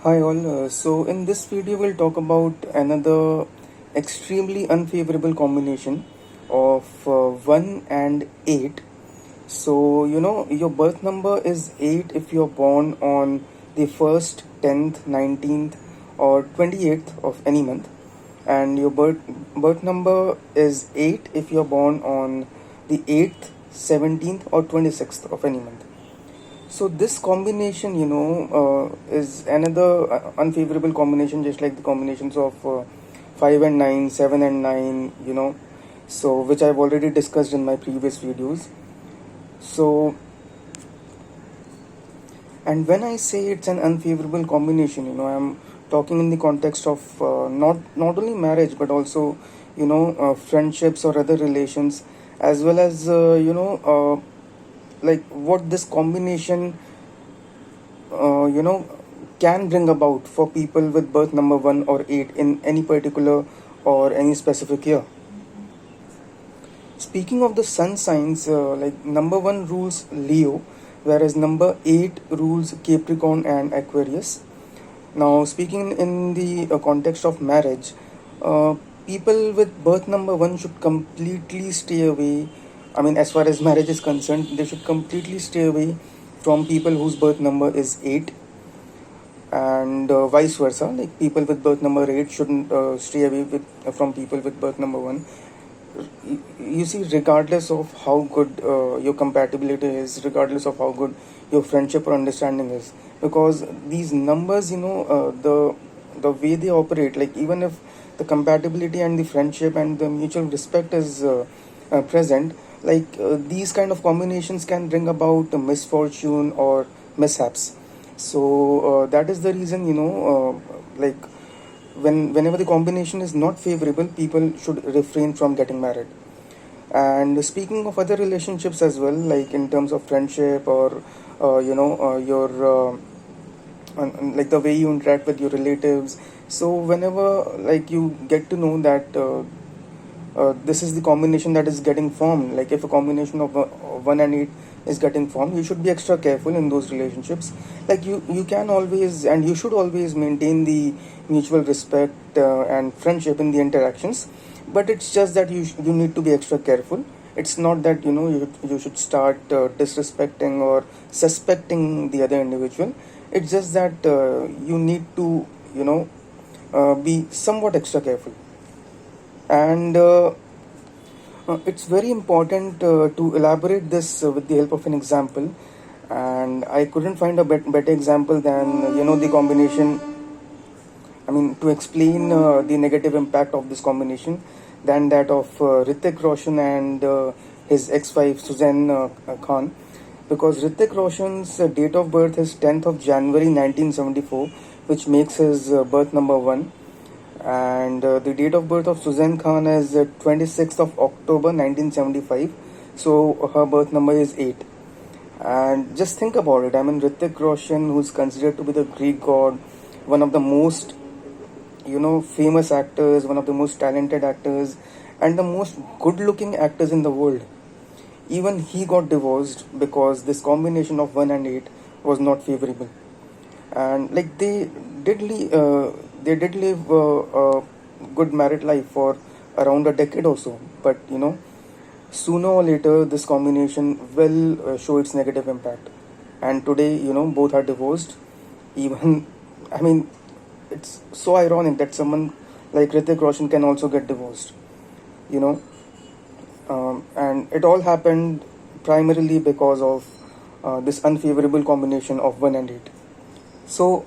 Hi all. So in this video we'll talk about another extremely unfavorable combination of 1 and 8. So your birth number is 8 if you're born on the 1st, 10th, 19th or 28th of any month, and your birth number is 8 if you're born on the 8th, 17th or 26th of any month. So this combination, is another unfavorable combination, just like the combinations of 5 and 9, 7 and 9, so which I've already discussed in my previous videos. So, and when I say it's an unfavorable combination, I'm talking in the context of not only marriage but also, friendships or other relations, as well as, like what this combination can bring about for people with birth number 1 or 8 in any particular or any specific year. Speaking of the sun signs, like number 1 rules Leo, whereas number 8 rules Capricorn and Aquarius. Now, speaking in the context of marriage, people with birth number 1 should completely stay away. I mean, as far as marriage is concerned, they should completely stay away from people whose birth number is 8, and vice versa. Like people with birth number 8 shouldn't stay away from people with birth number 1. You see, regardless of how good your compatibility is, regardless of how good your friendship or understanding is, because these numbers, the way they operate, like even if the compatibility and the friendship and the mutual respect is present, like these kind of combinations can bring about a misfortune or mishaps. So that is the reason, like whenever the combination is not favorable, people should refrain from getting married. And speaking of other relationships as well, like in terms of friendship or your like the way you interact with your relatives. So whenever like you get to know that this is the combination that is getting formed, like if a combination of 1 and 8 is getting formed, you should be extra careful in those relationships. Like you can always and you should always maintain the mutual respect and friendship in the interactions, but it's just that you need to be extra careful. It's not that you should start disrespecting or suspecting the other individual. It's just that you need to be somewhat extra careful. And it's very important to elaborate this with the help of an example, and I couldn't find a better example than the combination, I mean, to explain the negative impact of this combination, than that of Hrithik Roshan and his ex-wife Sussanne Khan, because Hrithik Roshan's date of birth is 10th of January 1974, which makes his birth number 1, and the date of birth of Sussanne Khan is 26th of October 1975, so her birth number is 8. And just think about it. I mean, Hrithik Roshan, who's considered to be the Greek god, one of the most famous actors, one of the most talented actors, and the most good-looking actors in the world, even he got divorced because this combination of 1 and 8 was not favorable. And like they did live a good married life for around a decade or so, but sooner or later this combination will show its negative impact, and today both are divorced. Even I mean, it's so ironic that someone like Hrithik Roshan can also get divorced, you know and it all happened primarily because of this unfavorable combination of 1 and 8. So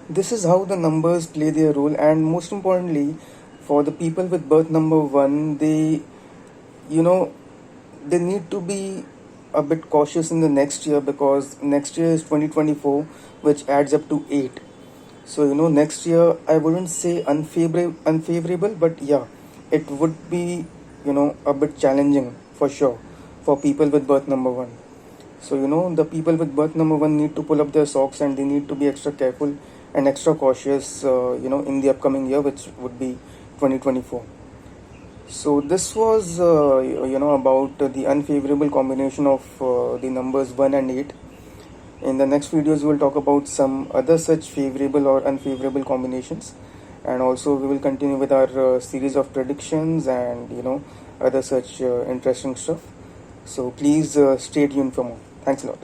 this is how the numbers play their role, and most importantly, for the people with birth number 1, you know they need to be a bit cautious in the next year, because next year is 2024, which adds up to 8. So next year I wouldn't say unfavorable, but yeah, it would be a bit challenging for sure for people with birth number 1. So the people with birth number 1 need to pull up their socks, and they need to be extra careful and extra cautious in the upcoming year, which would be 2024. So this was about the unfavorable combination of the numbers 1 and 8. In the next videos, we will talk about some other such favorable or unfavorable combinations, and also we will continue with our series of predictions and other such interesting stuff. So please stay tuned for more. Thanks a lot.